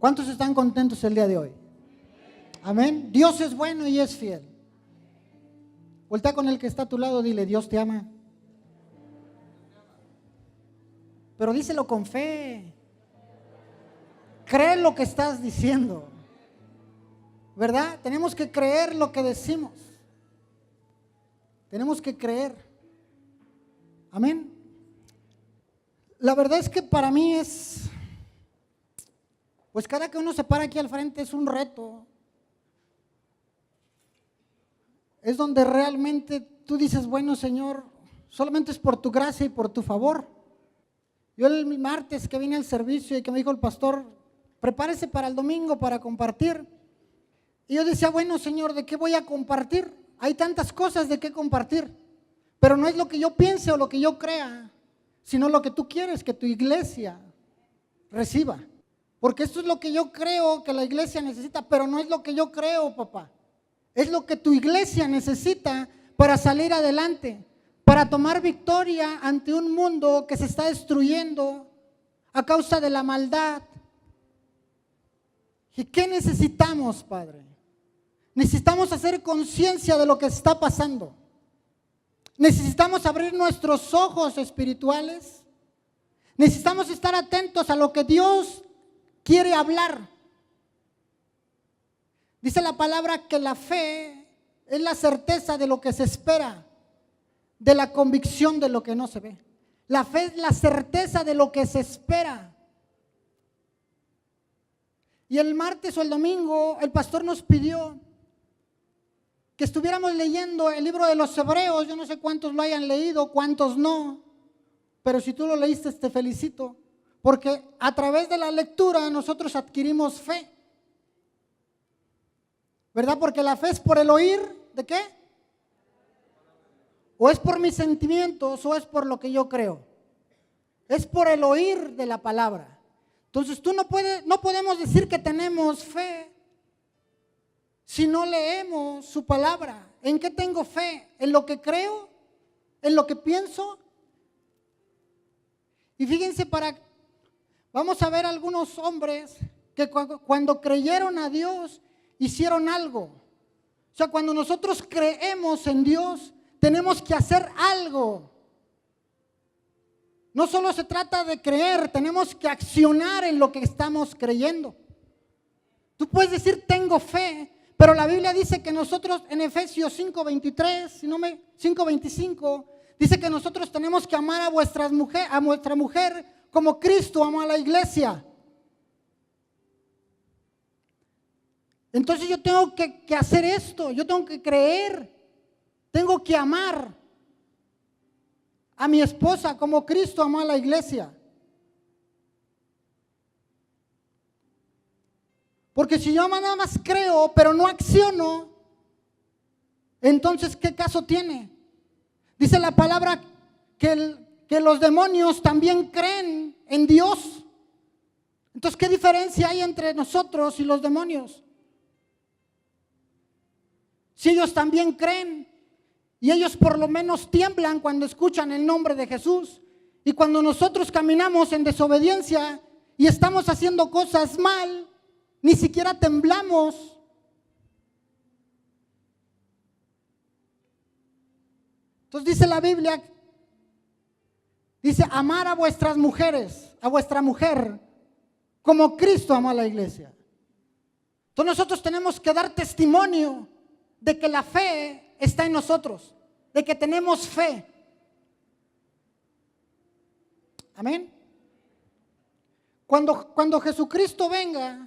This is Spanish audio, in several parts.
¿Cuántos están contentos el día de hoy? Amén. Dios es bueno y es fiel. Voltea con el que está a tu lado, dile: Dios te ama. Pero díselo con fe. Cree lo que estás diciendo, ¿verdad? Tenemos que creer lo que decimos. Tenemos que creer. Amén. La verdad es que para mí pues cada que uno se para aquí al frente es un reto. Es donde realmente tú dices: bueno, Señor, solamente es por tu gracia y por tu favor. Yo el martes que vine al servicio y que me dijo el pastor: prepárese para el domingo para compartir. Y yo decía: bueno, Señor, ¿de qué voy a compartir? Hay tantas cosas de qué compartir, pero no es lo que yo piense o lo que yo crea, sino lo que tú quieres que tu iglesia reciba. Porque esto es lo que yo creo que la iglesia necesita, pero no es lo que yo creo, papá. Es lo que tu iglesia necesita para salir adelante, para tomar victoria ante un mundo que se está destruyendo a causa de la maldad. ¿Y qué necesitamos, Padre? Necesitamos hacer conciencia de lo que está pasando. Necesitamos abrir nuestros ojos espirituales. Necesitamos estar atentos a lo que Dios quiere hablar. Dice la palabra que la fe es la certeza de lo que se espera, de la convicción de lo que no se ve. La fe es la certeza de lo que se espera. Y el martes o el domingo el pastor nos pidió que estuviéramos leyendo el libro de los Hebreos. Yo no sé cuántos lo hayan leído, cuántos no, pero si tú lo leíste te felicito, porque a través de la lectura nosotros adquirimos fe, ¿verdad? Porque la fe es por el oír, ¿de qué? O es por mis sentimientos o es por lo que yo creo. Es por el oír de la palabra. Entonces no podemos decir que tenemos fe si no leemos su palabra. ¿En qué tengo fe? ¿En lo que creo? ¿En lo que pienso? Y fíjense, vamos a ver algunos hombres que cuando creyeron a Dios hicieron algo. O sea, cuando nosotros creemos en Dios, tenemos que hacer algo. No solo se trata de creer, tenemos que accionar en lo que estamos creyendo. Tú puedes decir: tengo fe, pero la Biblia dice que nosotros en Efesios 5:23, 5:25, dice que nosotros tenemos que amar a vuestra mujer como Cristo amó a la iglesia. Entonces yo tengo que hacer esto, yo tengo que creer, tengo que amar a mi esposa como Cristo amó a la iglesia. Porque si yo nada más creo, pero no acciono, entonces ¿qué caso tiene? Dice la palabra que los demonios también creen en Dios. Entonces, ¿qué diferencia hay entre nosotros y los demonios? Si ellos también creen, y ellos por lo menos tiemblan cuando escuchan el nombre de Jesús, y cuando nosotros caminamos en desobediencia y estamos haciendo cosas mal, ni siquiera temblamos. Entonces dice la Biblia, dice: amar a vuestras mujeres, a vuestra mujer, como Cristo amó a la iglesia. Entonces nosotros tenemos que dar testimonio de que la fe está en nosotros, de que tenemos fe. Amén. Cuando Jesucristo venga,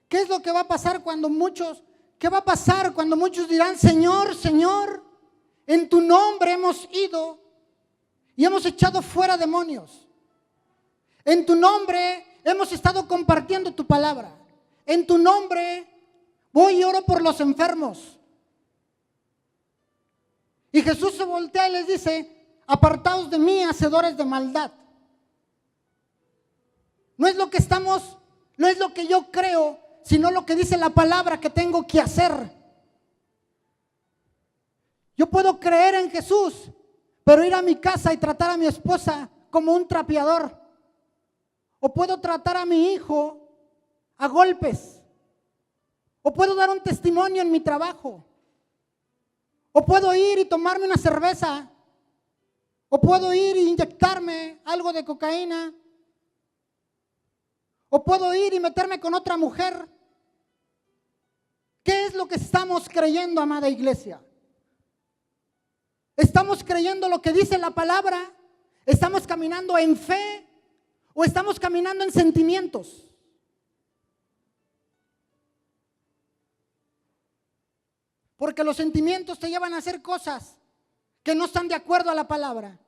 ¿qué es lo que va a pasar qué va a pasar cuando muchos dirán: Señor, Señor, en tu nombre hemos ido y hemos echado fuera demonios? En tu nombre hemos estado compartiendo tu palabra. En tu nombre voy y oro por los enfermos. Y Jesús se voltea y les dice: apartaos de mí, hacedores de maldad. No es lo que yo creo, sino lo que dice la palabra que tengo que hacer. Yo puedo creer en Jesús, pero ir a mi casa y tratar a mi esposa como un trapeador, O puedo tratar a mi hijo a golpes. O puedo dar un testimonio en mi trabajo. O puedo ir y tomarme una cerveza. O puedo ir e inyectarme algo de cocaína. O puedo ir y meterme con otra mujer. ¿Qué es lo que estamos creyendo, amada iglesia? ¿Estamos creyendo lo que dice la palabra? ¿Estamos caminando en fe o estamos caminando en sentimientos? Porque los sentimientos te llevan a hacer cosas que no están de acuerdo a la palabra.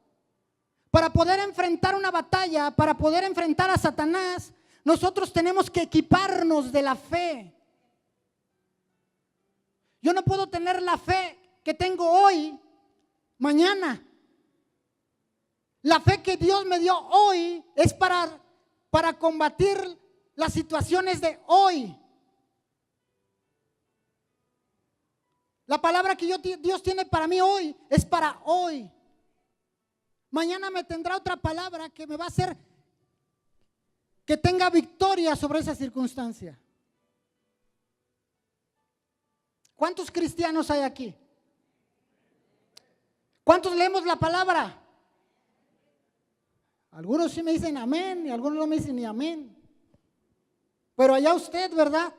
Para poder enfrentar una batalla, para poder enfrentar a Satanás, nosotros tenemos que equiparnos de la fe. Yo no puedo tener la fe que tengo hoy, mañana. La fe que Dios me dio hoy es para combatir las situaciones de hoy. La palabra que Dios tiene para mí hoy es para hoy. Mañana me tendrá otra palabra que me va a hacer que tenga victoria sobre esa circunstancia. ¿Cuántos cristianos hay aquí? ¿Cuántos leemos la palabra? Algunos sí me dicen amén y algunos no me dicen ni amén. Pero allá usted, ¿verdad?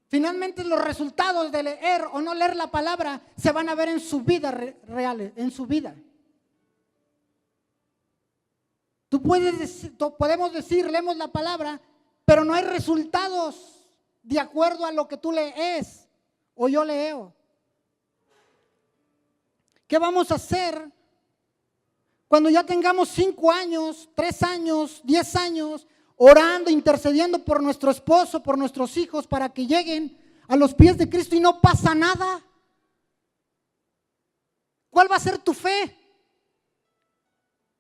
Finalmente los resultados de leer o no leer la palabra se van a ver en su vida real, en su vida. Podemos decir, leemos la palabra, pero no hay resultados de acuerdo a lo que tú lees o yo leo. ¿Qué vamos a hacer cuando ya tengamos 5 años, 3 años, 10 años, orando, intercediendo por nuestro esposo, por nuestros hijos, para que lleguen a los pies de Cristo y no pasa nada? ¿Cuál va a ser tu fe?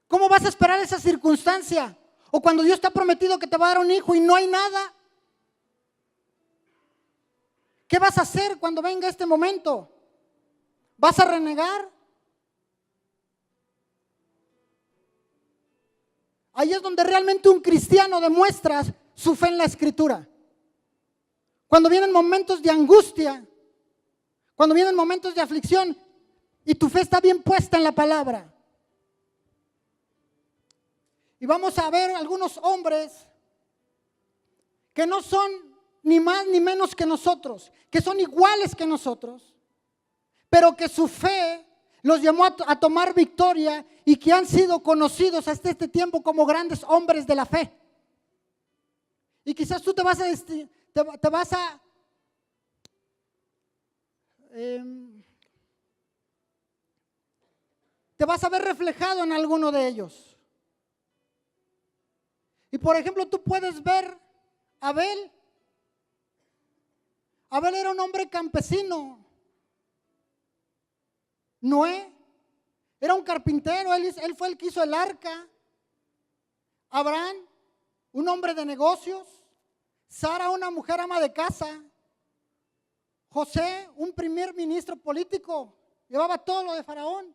¿Cómo vas a esperar esa circunstancia? O cuando Dios te ha prometido que te va a dar un hijo y no hay nada. ¿Qué vas a hacer cuando venga este momento? ¿Vas a renegar? Ahí es donde realmente un cristiano demuestra su fe en la Escritura. Cuando vienen momentos de angustia, cuando vienen momentos de aflicción y tu fe está bien puesta en la palabra. Y vamos a ver algunos hombres que no son ni más ni menos que nosotros, que son iguales que nosotros, pero que su fe los llamó a tomar victoria y que han sido conocidos hasta este tiempo como grandes hombres de la fe. Y quizás tú te vas a ver reflejado en alguno de ellos. Y por ejemplo, tú puedes ver a Abel. Abel era un hombre campesino. Noé era un carpintero, él fue el que hizo el arca. Abraham, un hombre de negocios. Sara, una mujer ama de casa. José, un primer ministro político, llevaba todo lo de Faraón.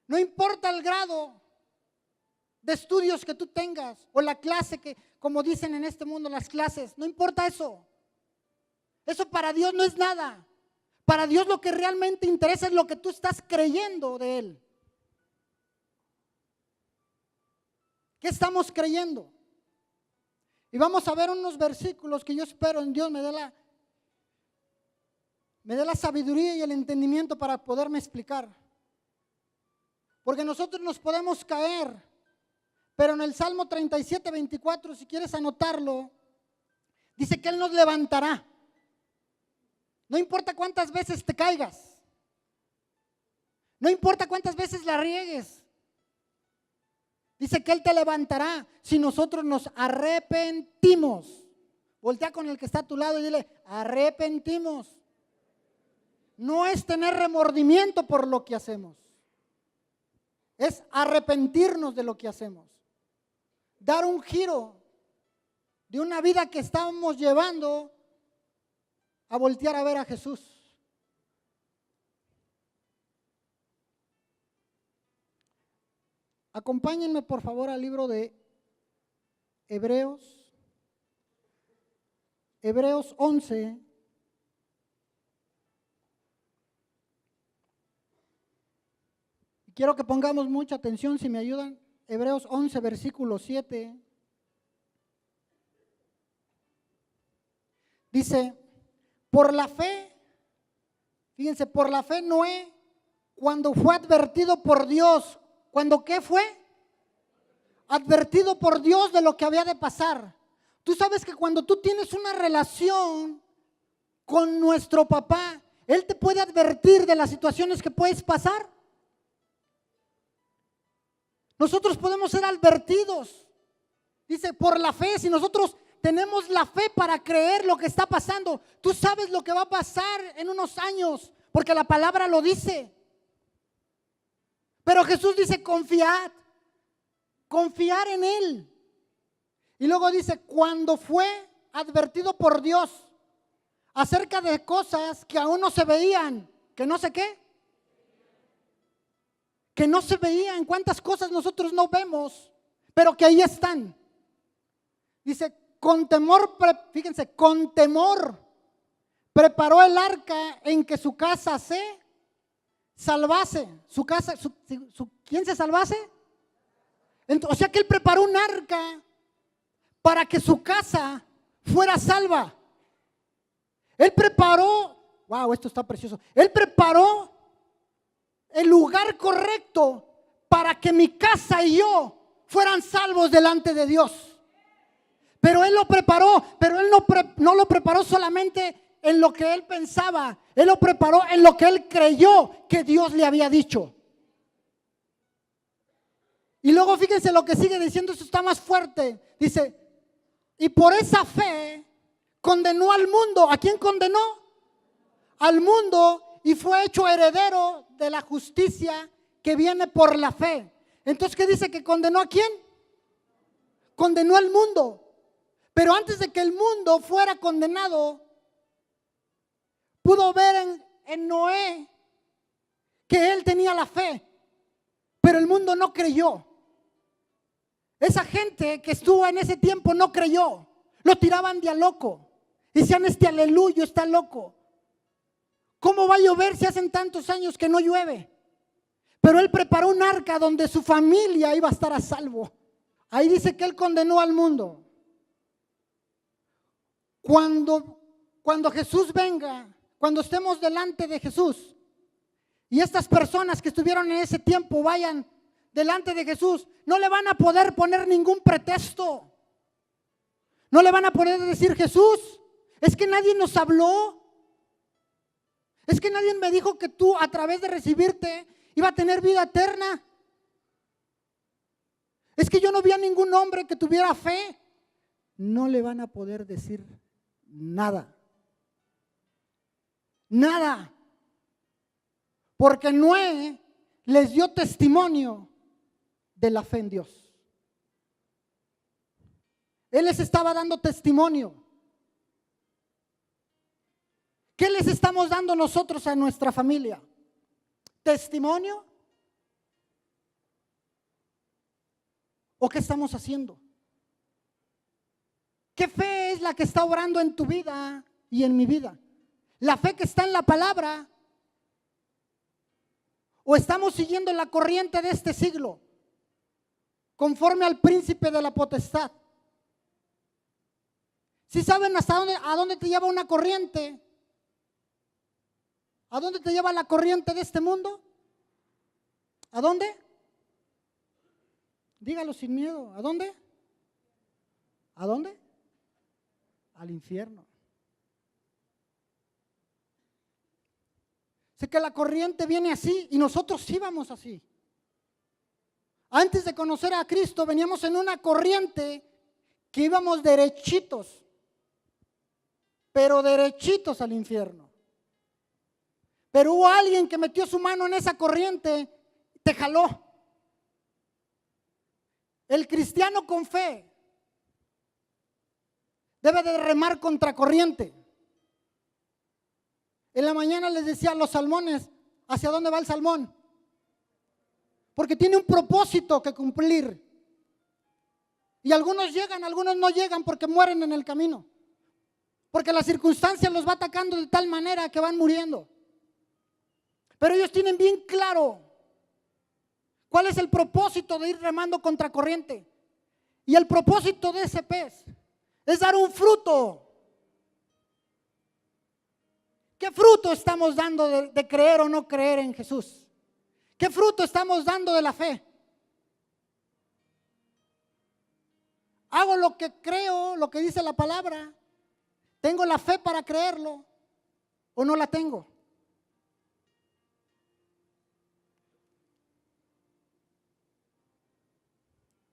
No importa el grado de estudios que tú tengas o la clase que, como dicen en este mundo, las clases, no importa eso. Eso para Dios no es nada. Para Dios lo que realmente interesa es lo que tú estás creyendo de Él. ¿Qué estamos creyendo? Y vamos a ver unos versículos que yo espero en Dios me dé la sabiduría y el entendimiento para poderme explicar. Porque nosotros nos podemos caer, pero en el Salmo 37, 24, si quieres anotarlo, dice que Él nos levantará. No importa cuántas veces te caigas, no importa cuántas veces la riegues, dice que Él te levantará si nosotros nos arrepentimos. Voltea con el que está a tu lado y dile, arrepentimos. No es tener remordimiento por lo que hacemos, es arrepentirnos de lo que hacemos. Dar un giro de una vida que estábamos llevando a voltear a ver a Jesús. Acompáñenme por favor al libro de Hebreos 11. Quiero que pongamos mucha atención, si me ayudan. Hebreos 11, versículo 7. Dice, por la fe, fíjense, por la fe Noé, cuando fue advertido por Dios, ¿cuando qué fue? Advertido por Dios de lo que había de pasar. Tú sabes que cuando tú tienes una relación con nuestro papá, Él te puede advertir de las situaciones que puedes pasar. Nosotros podemos ser advertidos. Dice, por la fe, si nosotros tenemos la fe para creer lo que está pasando, tú sabes lo que va a pasar en unos años, porque la palabra lo dice. Pero Jesús dice, confiar en Él. Y luego dice, cuando fue advertido por Dios acerca de cosas que aún no se veían, que no sé qué, que no se veían, cuántas cosas nosotros no vemos, pero que ahí están. Dice, con temor, fíjense, con temor preparó el arca en que su casa se salvase. Su casa, ¿quién se salvase? O sea que Él preparó un arca para que su casa fuera salva. Él preparó, wow, esto está precioso. Él preparó el lugar correcto para que mi casa y yo fueran salvos delante de Dios. Pero Él lo preparó, pero Él no lo preparó solamente en lo que Él pensaba. Él lo preparó en lo que Él creyó que Dios le había dicho. Y luego fíjense lo que sigue diciendo, esto está más fuerte. Dice, y por esa fe condenó al mundo. ¿A quién condenó? Al mundo, y fue hecho heredero de la justicia que viene por la fe. Entonces, ¿qué dice? ¿Que condenó a quién? Condenó al mundo. Pero antes de que el mundo fuera condenado, pudo ver en Noé que él tenía la fe, pero el mundo no creyó. Esa gente que estuvo en ese tiempo no creyó. Lo tiraban de a loco. Decían, este aleluyo está loco. ¿Cómo va a llover si hacen tantos años que no llueve? Pero Él preparó un arca donde su familia iba a estar a salvo. Ahí dice que Él condenó al mundo. Cuando Jesús venga, cuando estemos delante de Jesús, y estas personas que estuvieron en ese tiempo vayan delante de Jesús, no le van a poder poner ningún pretexto. No le van a poder decir, Jesús, es que nadie nos habló. Es que nadie me dijo que tú a través de recibirte iba a tener vida eterna. Es que yo no vi a ningún hombre que tuviera fe. No le van a poder decir nada. Nada. Porque Noé les dio testimonio de la fe en Dios. Él les estaba dando testimonio. ¿Qué les estamos dando nosotros a nuestra familia? ¿Testimonio? ¿O qué estamos haciendo? ¿Qué fe es la que está obrando en tu vida y en mi vida? ¿La fe que está en la palabra? ¿O estamos siguiendo la corriente de este siglo? Conforme al príncipe de la potestad. ¿Sí saben a dónde te lleva una corriente? ¿A dónde te lleva la corriente de este mundo? ¿A dónde? Dígalo sin miedo. ¿A dónde? ¿A dónde? Al infierno. Sé que la corriente viene así y nosotros íbamos así. Antes de conocer a Cristo veníamos en una corriente que íbamos derechitos, pero derechitos al infierno. Pero hubo alguien que metió su mano en esa corriente, te jaló. El cristiano con fe debe de remar contra corriente. En la mañana les decía a los salmones, ¿hacia dónde va el salmón? porque tiene un propósito que cumplir. Y algunos llegan, algunos no llegan porque mueren en el camino, porque la circunstancia los va atacando de tal manera que van muriendo. Pero ellos tienen bien claro cuál es el propósito de ir remando contracorriente. Y el propósito de ese pez es dar un fruto. ¿Qué fruto estamos dando de creer o no creer en Jesús? ¿Qué fruto estamos dando de la fe? Hago lo que creo, lo que dice la palabra. ¿Tengo la fe para creerlo o no la tengo?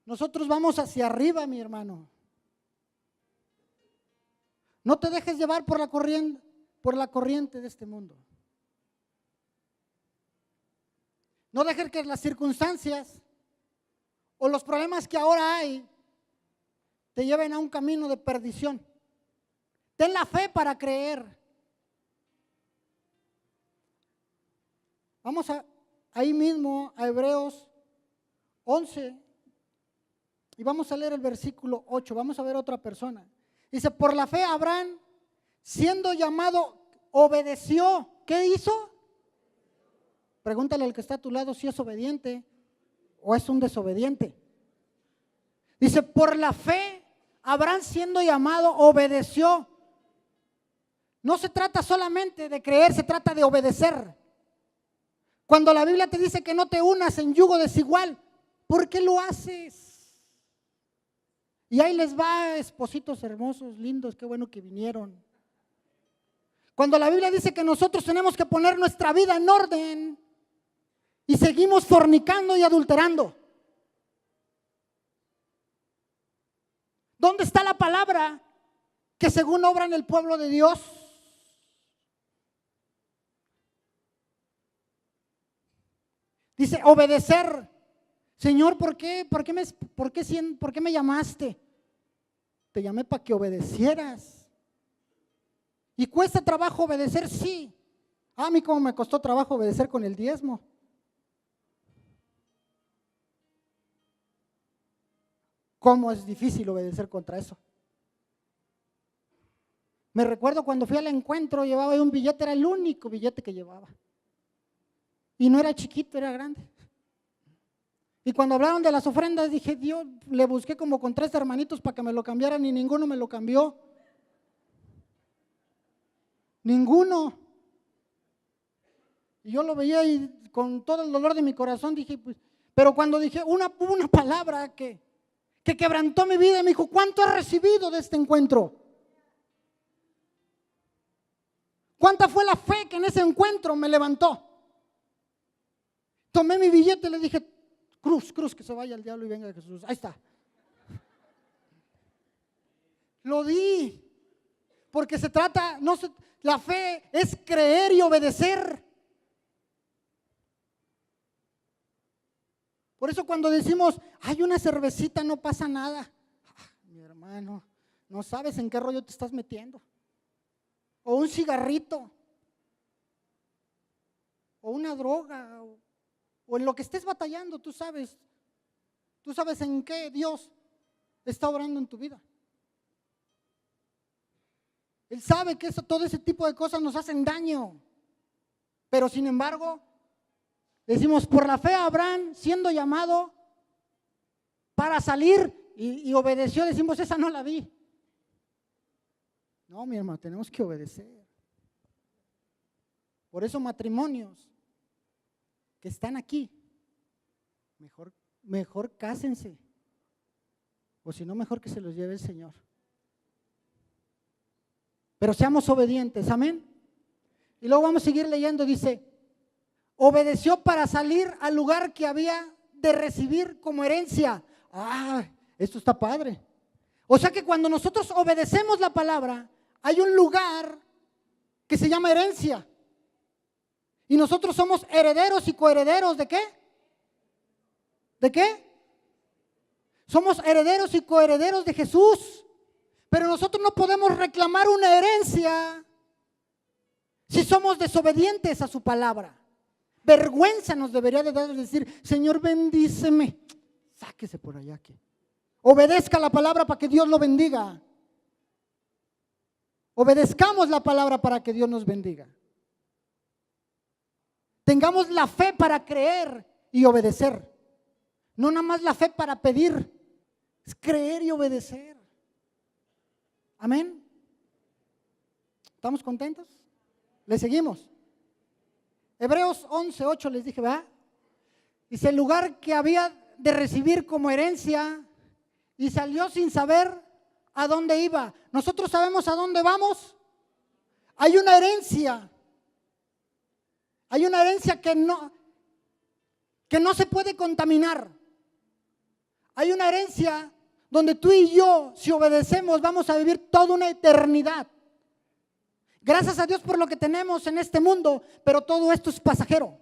Nosotros vamos hacia arriba, mi hermano. No te dejes llevar por la corriente de este mundo. No dejes que las circunstancias o los problemas que ahora hay te lleven a un camino de perdición. Ten la fe para creer. Vamos ahí mismo a Hebreos 11 y vamos a leer el versículo 8. Vamos a ver otra persona. Dice, por la fe Abraham, siendo llamado, obedeció. ¿Qué hizo? Pregúntale al que está a tu lado si es obediente o es un desobediente. Dice, por la fe Abraham, siendo llamado, obedeció. No se trata solamente de creer, se trata de obedecer. Cuando la Biblia te dice que no te unas en yugo desigual, ¿por qué lo haces? Y ahí les va, espositos hermosos, lindos, qué bueno que vinieron. Cuando la Biblia dice que nosotros tenemos que poner nuestra vida en orden y seguimos fornicando y adulterando. ¿Dónde está la palabra que según obra en el pueblo de Dios? Dice obedecer. Señor, ¿por qué me llamaste? Te llamé para que obedecieras. ¿Y cuesta trabajo obedecer? Sí. A mí como me costó trabajo obedecer con el diezmo. ¿Cómo es difícil obedecer contra eso? Me recuerdo cuando fui al encuentro, llevaba un billete, era el único billete que llevaba. Y no era chiquito, era grande. Y cuando hablaron de las ofrendas, dije, Dios, le busqué como con 3 hermanitos para que me lo cambiaran y ninguno me lo cambió. Ninguno. Y yo lo veía y con todo el dolor de mi corazón dije, pues, pero cuando dije una palabra que quebrantó mi vida y me dijo, ¿cuánto has recibido de este encuentro? ¿Cuánta fue la fe que en ese encuentro me levantó? Tomé mi billete y le dije, cruz, que se vaya el diablo y venga Jesús. Ahí está. Lo di. Porque se trata, la fe es creer y obedecer. Por eso cuando decimos, hay una cervecita, no pasa nada. Mi hermano, no sabes en qué rollo te estás metiendo. O un cigarrito. O una droga. O en lo que estés batallando, tú sabes en qué Dios está obrando en tu vida. Él sabe que todo ese tipo de cosas nos hacen daño, pero sin embargo, decimos, por la fe Abraham, siendo llamado para salir y obedeció, decimos, esa no la vi. No, mi hermano, tenemos que obedecer. Por eso matrimonios que están aquí, mejor cásense, o si no, mejor que se los lleve el Señor. Pero seamos obedientes, amén. Y luego vamos a seguir leyendo, dice, obedeció para salir al lugar que había de recibir como herencia. Esto está padre. O sea que cuando nosotros obedecemos la palabra, hay un lugar que se llama herencia. Y nosotros somos herederos y coherederos ¿de qué? ¿De qué? Somos herederos y coherederos de Jesús. Pero nosotros no podemos reclamar una herencia si somos desobedientes a su palabra. Vergüenza nos debería de dar decir, Señor, bendíceme. Sáquese por allá aquí. Obedezca la palabra para que Dios lo bendiga. Obedezcamos la palabra para que Dios nos bendiga. Tengamos la fe para creer y obedecer. No nada más la fe para pedir, es creer y obedecer. Amén. ¿Estamos contentos? ¿Le seguimos? Hebreos 11:8 les dije, ¿verdad? Dice, el lugar que había de recibir como herencia, y salió sin saber a dónde iba. Nosotros sabemos a dónde vamos. Hay una herencia. Hay una herencia que no se puede contaminar. Hay una herencia donde tú y yo, si obedecemos, vamos a vivir toda una eternidad. Gracias a Dios por lo que tenemos en este mundo, pero todo esto es pasajero.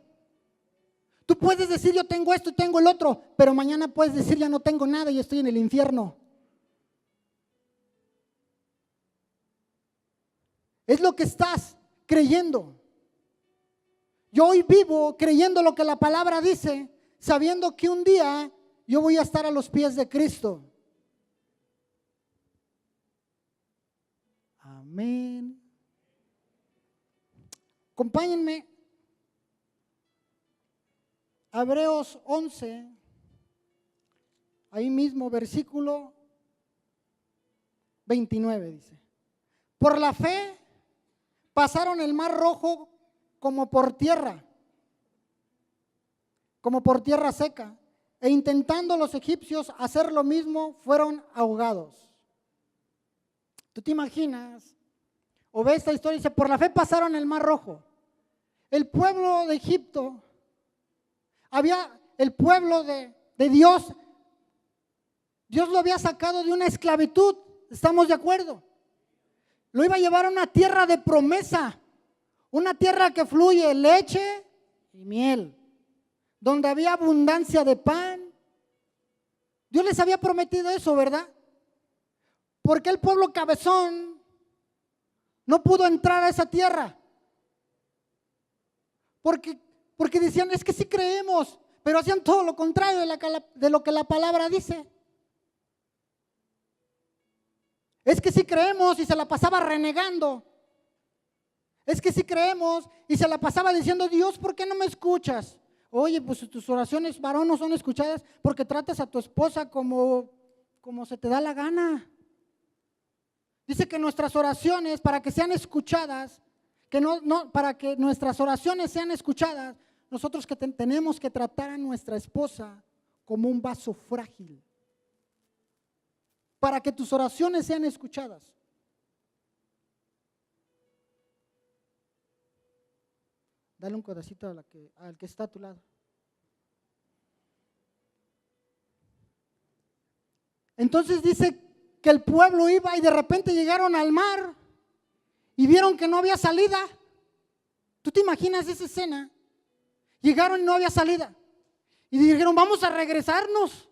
Tú puedes decir yo tengo esto y tengo el otro, pero mañana puedes decir ya no tengo nada y estoy en el infierno. Es lo que estás creyendo. Yo hoy vivo creyendo lo que la palabra dice, sabiendo que un día yo voy a estar a los pies de Cristo. Amén. Acompáñenme. Hebreos 11, ahí mismo, versículo 29 dice, por la fe pasaron el mar rojo como por tierra seca, e intentando los egipcios hacer lo mismo, fueron ahogados. ¿Tú te imaginas? O ves esta historia y dice, por la fe pasaron el mar rojo. El pueblo de Egipto, el pueblo de Dios, Dios lo había sacado de una esclavitud, ¿estamos de acuerdo? Lo iba a llevar a una tierra de promesa, una tierra que fluye leche y miel, donde había abundancia de pan. Dios les había prometido eso, ¿verdad? Porque el pueblo cabezón no pudo entrar a esa tierra. Porque decían, es que sí creemos, pero hacían todo lo contrario de lo que la palabra dice. Es que sí creemos y se la pasaba renegando. Es que sí creemos y se la pasaba diciendo, Dios, ¿por qué no me escuchas? Oye, pues tus oraciones, varón, no son escuchadas porque tratas a tu esposa como se te da la gana. Dice que nuestras oraciones, para que sean escuchadas, para que nuestras oraciones sean escuchadas, nosotros tenemos que tratar a nuestra esposa como un vaso frágil. Para que tus oraciones sean escuchadas. Dale un codacito al que está a tu lado. Entonces dice que el pueblo iba y de repente llegaron al mar y vieron que no había salida. ¿Tú te imaginas esa escena? Llegaron y no había salida. Y dijeron, vamos a regresarnos.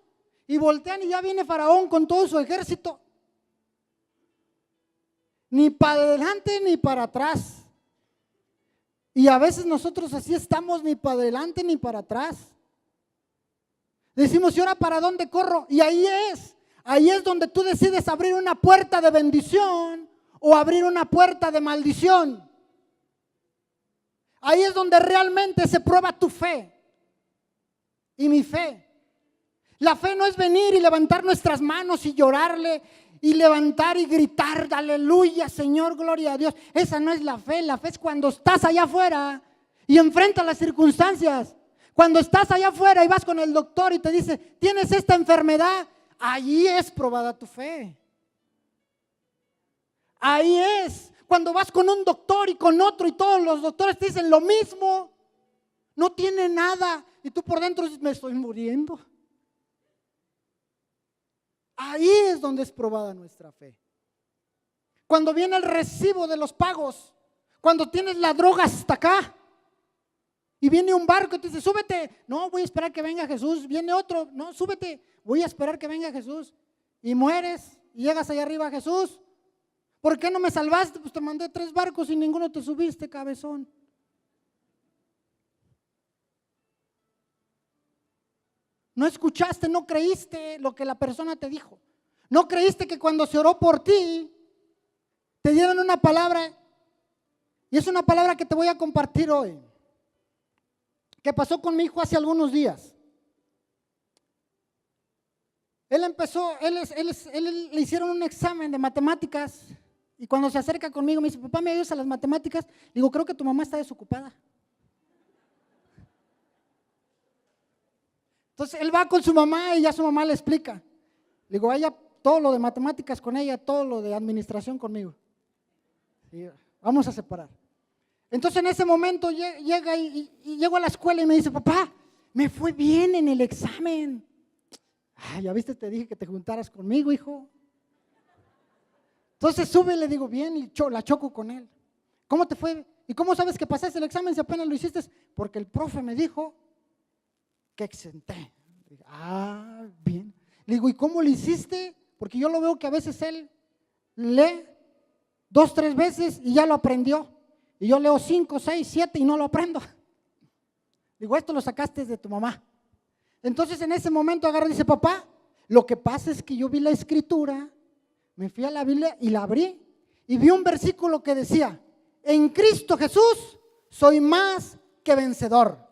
Y voltean y ya viene Faraón con todo su ejército. Ni para adelante ni para atrás. Y a veces nosotros así estamos, ni para adelante ni para atrás. Decimos, ¿y ahora para dónde corro? Y ahí es donde tú decides abrir una puerta de bendición o abrir una puerta de maldición. Ahí es donde realmente se prueba tu fe y mi fe. La fe no es venir y levantar nuestras manos y llorarle y levantar y gritar, aleluya, Señor, gloria a Dios. Esa no es la fe. La fe es cuando estás allá afuera y enfrentas las circunstancias. Cuando estás allá afuera y vas con el doctor y te dice, tienes esta enfermedad, allí es probada tu fe. Ahí es. Cuando vas con un doctor y con otro y todos los doctores te dicen lo mismo, no tiene nada y tú por dentro dices, me estoy muriendo. Ahí es donde es probada nuestra fe. Cuando viene el recibo de los pagos, cuando tienes la droga hasta acá y viene un barco y te dice, súbete. No, voy a esperar que venga Jesús. Viene otro, no, súbete. Voy a esperar que venga Jesús. Y mueres y llegas allá arriba a Jesús. ¿Por qué no me salvaste? Pues te mandé 3 barcos y ninguno te subiste, cabezón. No escuchaste, no creíste lo que la persona te dijo. No creíste que cuando se oró por ti, te dieron una palabra. Y es una palabra que te voy a compartir hoy, que pasó con mi hijo hace algunos días. Él le hicieron un examen de matemáticas y cuando se acerca conmigo me dice, papá, ¿me ayudas a las matemáticas? Digo, creo que tu mamá está desocupada. Entonces él va con su mamá y ya su mamá le explica. Le digo, vaya todo lo de matemáticas con ella, todo lo de administración conmigo. Y vamos a separar. Entonces en ese momento llega y llego a la escuela y me dice, papá, me fue bien en el examen. Ay, ya viste, te dije que te juntaras conmigo, hijo. Entonces sube y le digo, bien, y la choco con él. ¿Cómo te fue? ¿Y cómo sabes que pasaste el examen si apenas lo hiciste? Porque el profe me dijo que exenté. Digo, bien. Le digo, ¿y cómo lo hiciste? Porque yo lo veo que a veces él lee 2, 3 veces y ya lo aprendió. Y yo leo 5, 6, 7 y no lo aprendo. Digo, esto lo sacaste de tu mamá. Entonces en ese momento agarra y dice, papá, lo que pasa es que yo vi la escritura, me fui a la Biblia y la abrí y vi un versículo que decía, en Cristo Jesús soy más que vencedor.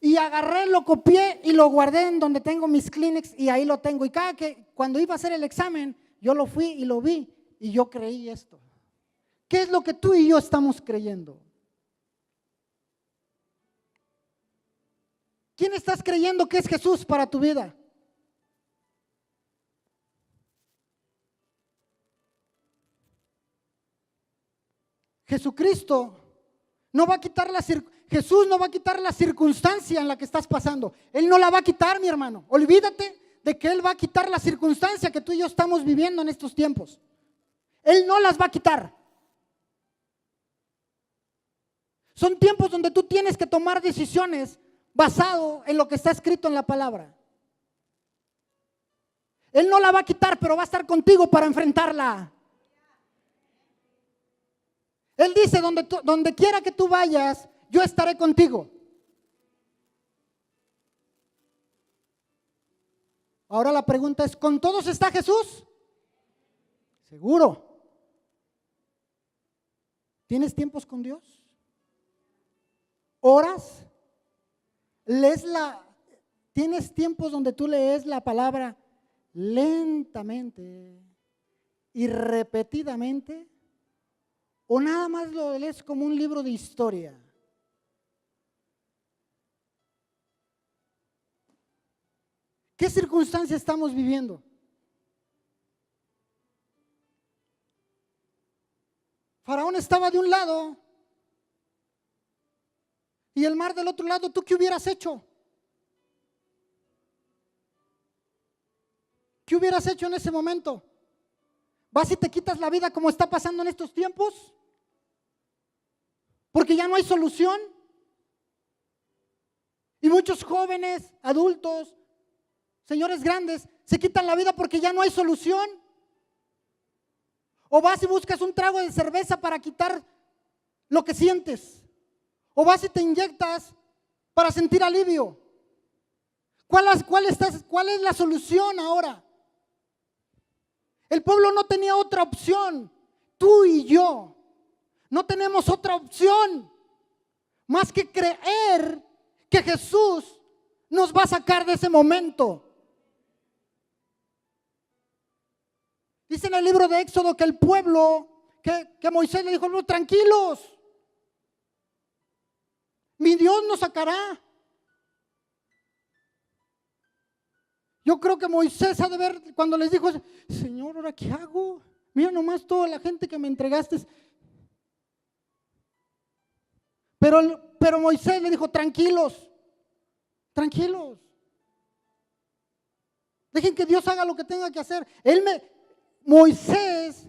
Y agarré, lo copié y lo guardé en donde tengo mis Kleenex y ahí lo tengo. Y cuando iba a hacer el examen, yo lo fui y lo vi y yo creí esto. ¿Qué es lo que tú y yo estamos creyendo? ¿Quién estás creyendo que es Jesús para tu vida? Jesucristo no va a quitar Jesús no va a quitar la circunstancia en la que estás pasando. Él no la va a quitar, mi hermano. Olvídate de que Él va a quitar la circunstancia que tú y yo estamos viviendo en estos tiempos. Él no las va a quitar. Son tiempos donde tú tienes que tomar decisiones basado en lo que está escrito en la palabra. Él no la va a quitar, pero va a estar contigo para enfrentarla. Él dice, donde quiera que tú vayas, yo estaré contigo. Ahora la pregunta es, ¿con todos está Jesús? Seguro. ¿Tienes tiempos con Dios? ¿Oras? ¿Tienes tiempos donde tú lees la palabra lentamente y repetidamente? ¿O nada más lo lees como un libro de historia? ¿Qué circunstancia estamos viviendo? Faraón estaba de un lado y el mar del otro lado. ¿Tú qué hubieras hecho? ¿Qué hubieras hecho en ese momento? ¿Vas y te quitas la vida como está pasando en estos tiempos? Porque ya no hay solución. Y muchos jóvenes, adultos, señores grandes, se quitan la vida porque ya no hay solución. O vas y buscas un trago de cerveza para quitar lo que sientes. O vas y te inyectas para sentir alivio. ¿Cuál es la solución ahora? El pueblo no tenía otra opción. Tú y yo no tenemos otra opción más que creer que Jesús nos va a sacar de ese momento. Dice en el libro de Éxodo que el pueblo, que Moisés le dijo, no, tranquilos, mi Dios nos sacará. Yo creo que Moisés ha de ver cuando les dijo, Señor, ¿ahora qué hago? Mira nomás toda la gente que me entregaste. Pero Moisés le dijo, tranquilos, tranquilos. Dejen que Dios haga lo que tenga que hacer. Moisés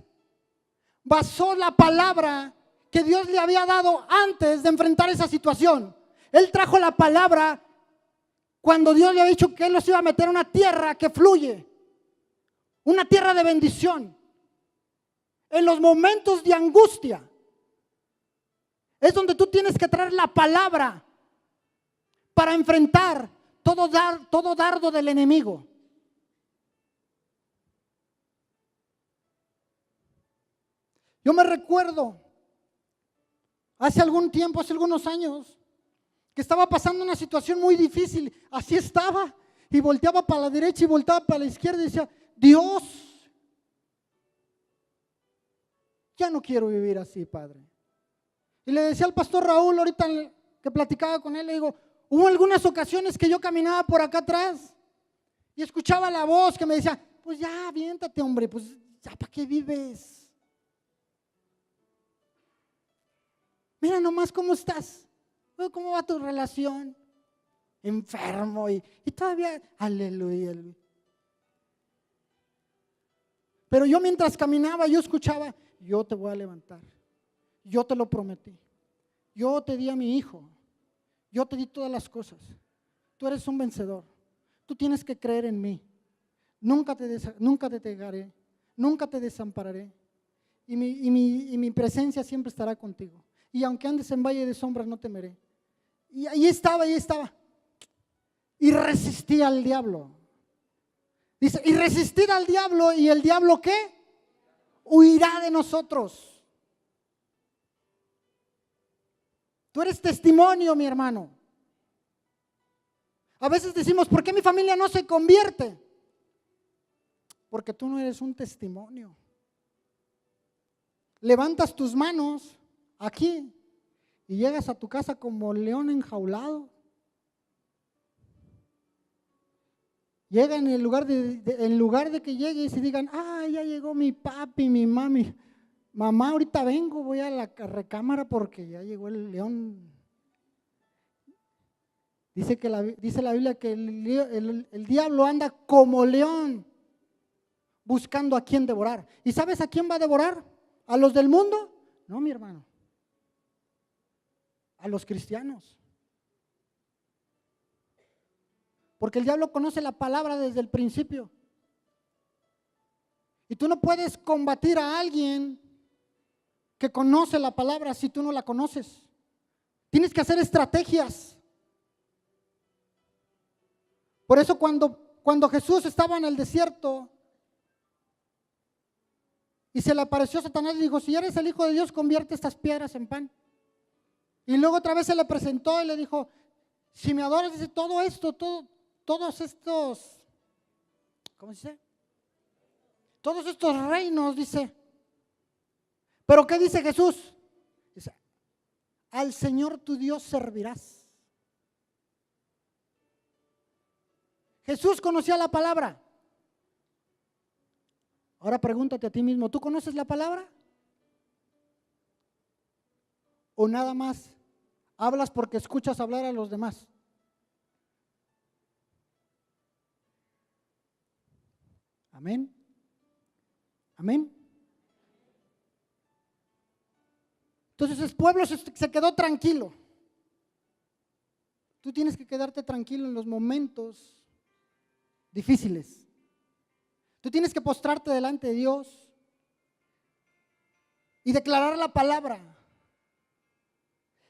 basó la palabra que Dios le había dado antes de enfrentar esa situación. Él trajo la palabra cuando Dios le había dicho que Él los iba a meter a una tierra que fluye, una tierra de bendición. En los momentos de angustia es donde tú tienes que traer la palabra para enfrentar todo dardo del enemigo. Yo me recuerdo hace algún tiempo, hace algunos años, que estaba pasando una situación muy difícil. Así estaba, y volteaba para la derecha y volteaba para la izquierda y decía, Dios, ya no quiero vivir así, Padre. Y le decía al pastor Raúl ahorita que platicaba con él, le digo, hubo algunas ocasiones que yo caminaba por acá atrás y escuchaba la voz que me decía, pues ya, aviéntate, hombre, pues ya, ¿para qué vives? Mira nomás cómo estás, cómo va tu relación, enfermo y todavía, aleluya. Pero yo mientras caminaba, yo escuchaba, yo te voy a levantar, yo te lo prometí, yo te di a mi hijo, yo te di todas las cosas, tú eres un vencedor, tú tienes que creer en mí, nunca te dejaré, nunca te desampararé y mi presencia siempre estará contigo. Y aunque andes en valle de sombras no temeré. Y ahí estaba. Y resistí al diablo. Dice, y resistir al diablo, ¿y el diablo qué? Huirá de nosotros. Tú eres testimonio, mi hermano. A veces decimos, ¿por qué mi familia no se convierte? Porque tú no eres un testimonio. Levantas tus manos aquí y llegas a tu casa como león enjaulado. Llega en lugar de que llegues y digan, ya llegó mi papi, mi mami. Mamá, ahorita vengo, voy a la recámara porque ya llegó el león. Dice la Biblia que el diablo anda como león buscando a quién devorar. ¿Y sabes a quién va a devorar? ¿A los del mundo? No, mi hermano. A los cristianos. Porque el diablo conoce la palabra desde el principio. Y tú no puedes combatir a alguien que conoce la palabra si tú no la conoces. Tienes que hacer estrategias. Por eso cuando Jesús estaba en el desierto y se le apareció Satanás, le dijo, si eres el Hijo de Dios, convierte estas piedras en pan. Y luego otra vez se le presentó y le dijo, si me adoras, dice, todos estos, ¿cómo se dice? Todos estos reinos, dice. ¿Pero qué dice Jesús? Dice, al Señor tu Dios servirás. Jesús conocía la palabra. Ahora pregúntate a ti mismo, ¿tú conoces la palabra? ¿O nada más hablas porque escuchas hablar a los demás? Amén. Amén. Entonces el pueblo se quedó tranquilo. Tú tienes que quedarte tranquilo en los momentos difíciles. Tú tienes que postrarte delante de Dios y declarar la palabra.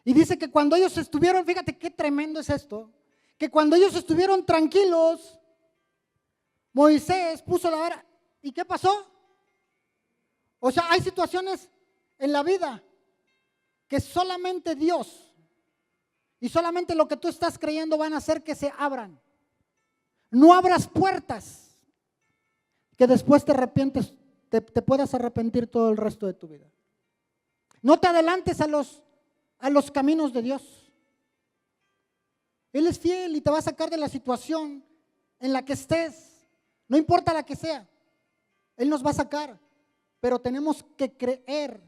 Y dice que cuando ellos estuvieron, fíjate qué tremendo es esto, que cuando ellos estuvieron tranquilos, Moisés puso la vara. ¿Y qué pasó? O sea, hay situaciones en la vida que solamente Dios y solamente lo que tú estás creyendo van a hacer que se abran. No abras puertas que después te arrepientes, te puedas arrepentir todo el resto de tu vida. No te adelantes a los caminos de Dios. Él es fiel y te va a sacar de la situación en la que estés, no importa la que sea. Él nos va a sacar, pero tenemos que creer,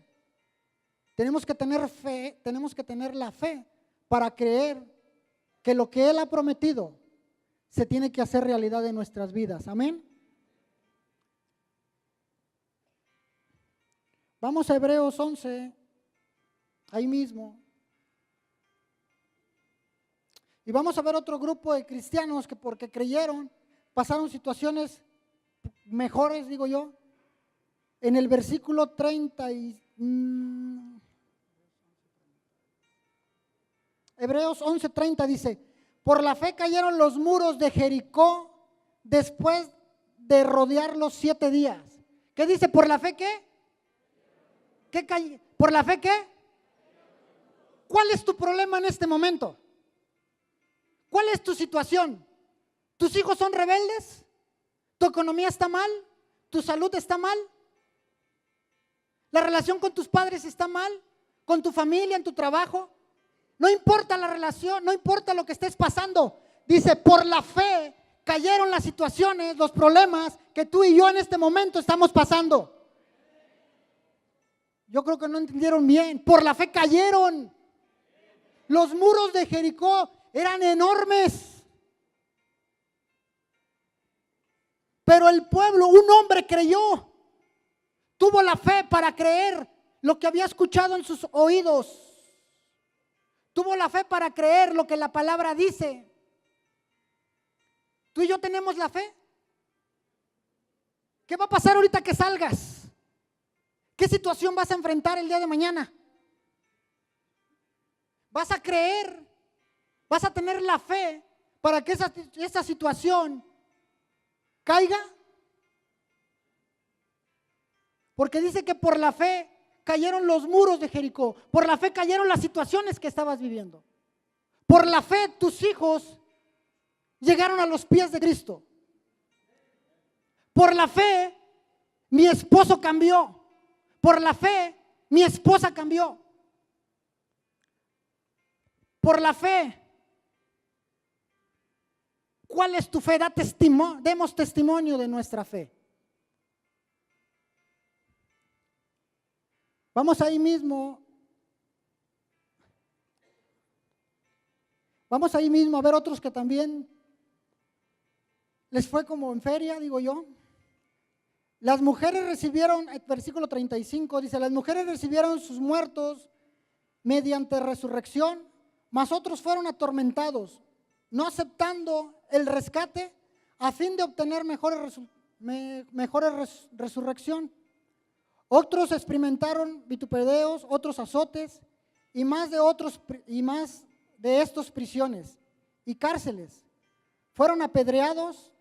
tenemos que tener fe, tenemos que tener la fe para creer que lo que Él ha prometido se tiene que hacer realidad en nuestras vidas. Amén. Vamos a Hebreos 11, ahí mismo. Y vamos a ver otro grupo de cristianos que porque creyeron pasaron situaciones mejores, digo yo. En el versículo 30 Hebreos 11:30 dice, Por la fe cayeron los muros de Jericó después de rodearlos 7 días. ¿Qué dice? ¿Por la fe qué? ¿Por la fe qué? ¿Cuál es tu problema en este momento? ¿Cuál es tu situación? ¿Tus hijos son rebeldes? ¿Tu economía está mal? ¿Tu salud está mal? ¿La relación con tus padres está mal? ¿Con tu familia, en tu trabajo? No importa la relación, no importa lo que estés pasando. Dice, por la fe cayeron las situaciones, los problemas que tú y yo en este momento estamos pasando. Yo creo que no entendieron bien. Por la fe cayeron. Los muros de Jericó eran enormes. Pero el pueblo, un hombre creyó. Tuvo la fe para creer lo que había escuchado en sus oídos. Tuvo la fe para creer lo que la palabra dice. ¿Tú y yo tenemos la fe? ¿Qué va a pasar ahorita que salgas? ¿Qué situación vas a enfrentar el día de mañana? ¿Vas a creer? ¿Vas a tener la fe para que esa situación caiga? Porque dice que por la fe cayeron los muros de Jericó. Por la fe cayeron las situaciones que estabas viviendo. Por la fe tus hijos llegaron a los pies de Cristo. Por la fe mi esposo cambió. Por la fe mi esposa cambió. Por la fe. ¿Cuál es tu fe? Demos testimonio de nuestra fe. Vamos ahí mismo. Vamos ahí mismo a ver otros que también les fue como en feria, digo yo. Las mujeres recibieron, versículo 35, dice, las mujeres recibieron sus muertos mediante resurrección, mas otros fueron atormentados, no aceptando el rescate a fin de obtener mejores resurrección. Otros experimentaron vitupereos, otros azotes y más de estos prisiones y cárceles. Fueron apedreados,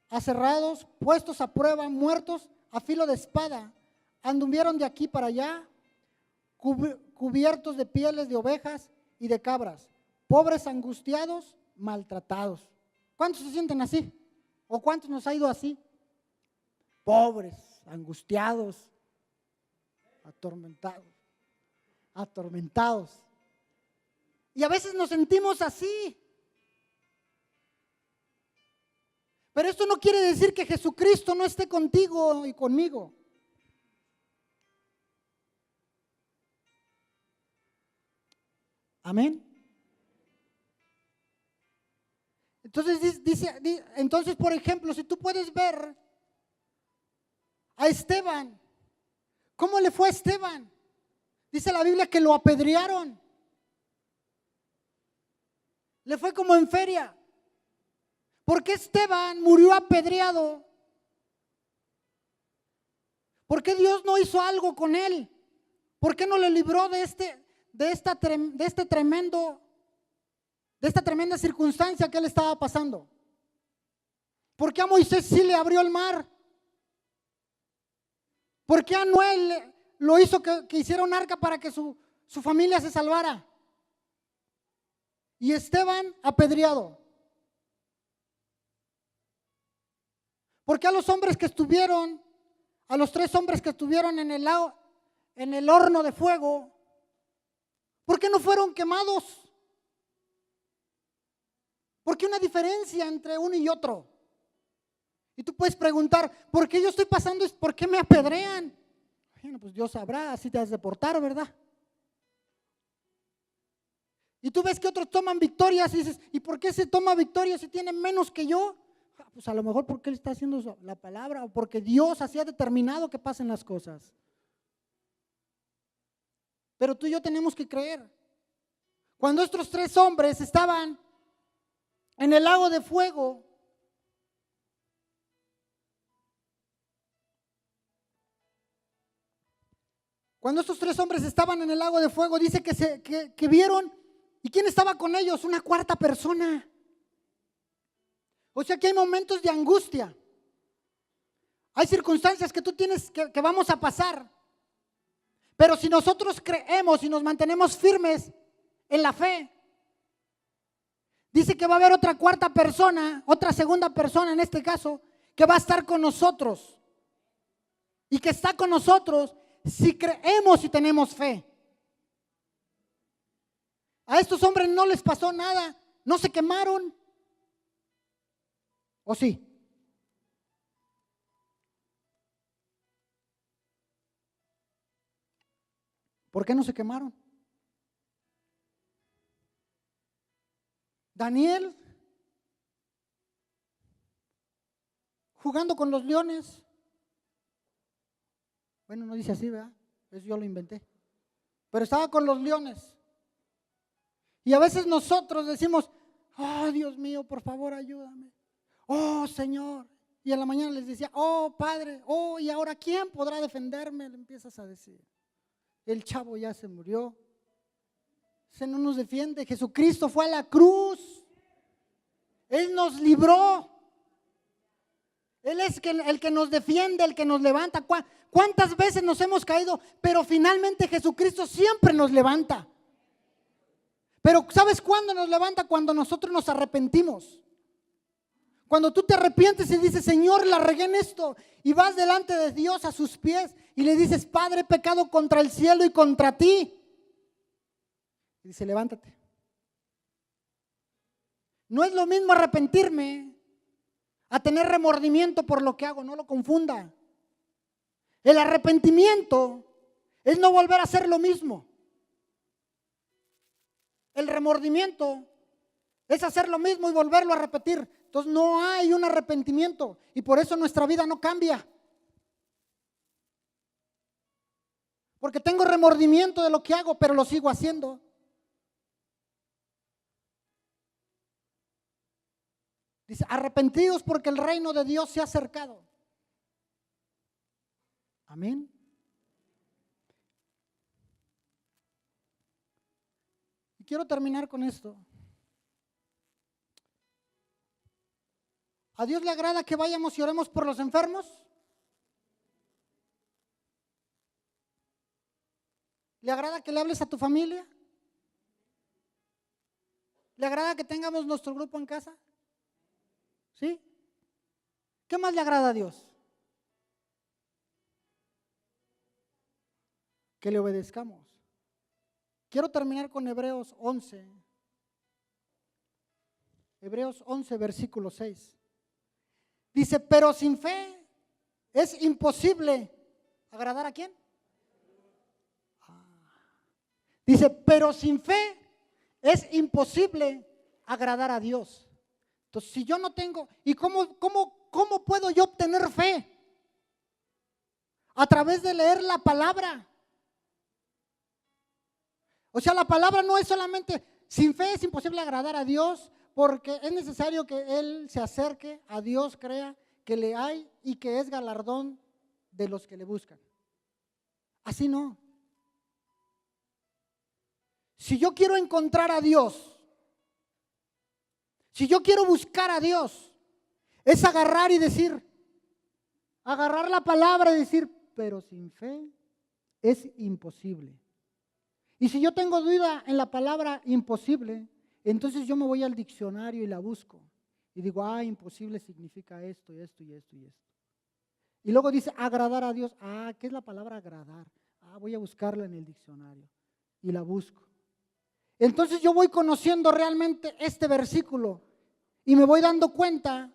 aserrados, puestos a prueba, muertos a filo de espada. Anduvieron de aquí para allá, cubiertos de pieles de ovejas y de cabras, pobres, angustiados, maltratados. ¿Cuántos se sienten así? ¿O cuántos nos ha ido así? Pobres, angustiados, atormentados. Y a veces nos sentimos así. Pero esto no quiere decir que Jesucristo no esté contigo y conmigo. Amén. Entonces, por ejemplo, si tú puedes ver a Esteban, ¿cómo le fue a Esteban? Dice la Biblia que lo apedrearon. Le fue como en feria. ¿Por qué Esteban murió apedreado? ¿Por qué Dios no hizo algo con él? ¿Por qué no le libró de esta tremenda circunstancia que él estaba pasando? ¿Por qué a Moisés sí le abrió el mar? ¿Por qué a Noé lo hizo que hiciera un arca para que su familia se salvara? Y Esteban apedreado. ¿Por qué a los 3 hombres que estuvieron en el horno de fuego, por qué no fueron quemados? ¿Por qué una diferencia entre uno y otro? Y tú puedes preguntar, ¿por qué yo estoy pasando esto? ¿Por qué me apedrean? Bueno, pues Dios sabrá, así te has de portar, ¿verdad? Y tú ves que otros toman victorias y dices, ¿y por qué se toma victoria si tiene menos que yo? Pues a lo mejor porque él está haciendo la palabra o porque Dios así ha determinado que pasen las cosas. Pero tú y yo tenemos que creer. Cuando estos 3 hombres estaban en el lago de fuego, dice que vieron, ¿y quién estaba con ellos? Una 4ª persona. O sea que hay momentos de angustia. Hay circunstancias que tú tienes que vamos a pasar. Pero si nosotros creemos y nos mantenemos firmes en la fe, dice que va a haber otra cuarta persona, otra segunda persona en este caso, que va a estar con nosotros. Y que está con nosotros si creemos y tenemos fe. A estos hombres no les pasó nada, no se quemaron. ¿O sí? ¿Por qué no se quemaron? Daniel jugando con los leones. Bueno, no dice así, ¿verdad? Eso yo lo inventé. Pero estaba con los leones. Y a veces nosotros decimos, oh Dios mío, por favor ayúdame. Oh Señor. Y en la mañana les decía, oh Padre, oh, y ahora ¿quién podrá defenderme? Le empiezas a decir. El chavo ya se murió. Se no nos defiende. Jesucristo fue a la cruz. Él nos libró. Él es el que nos defiende, el que nos levanta. ¿Cuántas veces nos hemos caído? Pero finalmente Jesucristo siempre nos levanta. Pero ¿sabes cuándo nos levanta? Cuando nosotros nos arrepentimos. Cuando tú te arrepientes y dices, Señor, la regué en esto, y vas delante de Dios a sus pies y le dices, Padre, he pecado contra el cielo y contra ti. Y dice, levántate. No es lo mismo arrepentirme a tener remordimiento por lo que hago, no lo confunda. El arrepentimiento es no volver a hacer lo mismo. El remordimiento es hacer lo mismo y volverlo a repetir. Entonces no hay un arrepentimiento y por eso nuestra vida no cambia. Porque tengo remordimiento de lo que hago, pero lo sigo haciendo. Dice, arrepentidos porque el reino de Dios se ha acercado. Amén. Y quiero terminar con esto. ¿A Dios le agrada que vayamos y oremos por los enfermos? ¿Le agrada que le hables a tu familia? ¿Le agrada que tengamos nuestro grupo en casa? ¿Sí? ¿Qué más le agrada a Dios? Que le obedezcamos. Quiero terminar con Hebreos 11. Hebreos 11, versículo 6. Dice, pero sin fe es imposible agradar ¿a quién? Dice, pero sin fe es imposible agradar a Dios. Entonces, si yo no tengo, ¿y cómo puedo yo obtener fe? A través de leer la palabra. O sea, la palabra no es solamente, sin fe es imposible agradar a Dios, porque es necesario que Él se acerque a Dios, crea que le hay y que es galardón de los que le buscan. Así no. Si yo quiero encontrar a Dios, si yo quiero buscar a Dios, es agarrar y decir, agarrar la palabra y decir, pero sin fe es imposible. Y si yo tengo duda en la palabra imposible, entonces yo me voy al diccionario y la busco. Y digo, imposible significa esto y esto y esto y esto. Y luego dice agradar a Dios. ¿Qué es la palabra agradar? Voy a buscarla en el diccionario y la busco. Entonces yo voy conociendo realmente este versículo y me voy dando cuenta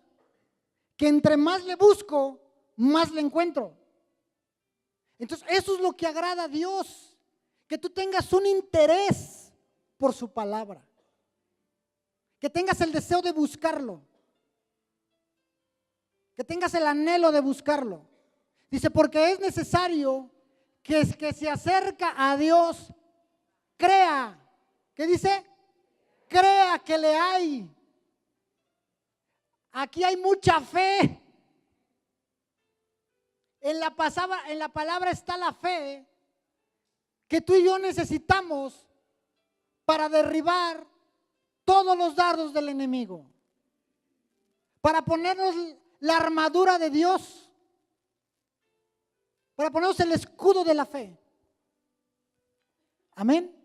que entre más le busco, más le encuentro. Entonces eso es lo que agrada a Dios, que tú tengas un interés por su palabra, que tengas el deseo de buscarlo, que tengas el anhelo de buscarlo. Dice, porque es necesario que el que se acerca a Dios crea. ¿Qué dice? Crea que le hay. Aquí hay mucha fe. En la palabra está la fe que tú y yo necesitamos para derribar todos los dardos del enemigo, para ponernos la armadura de Dios, para ponernos el escudo de la fe. Amén.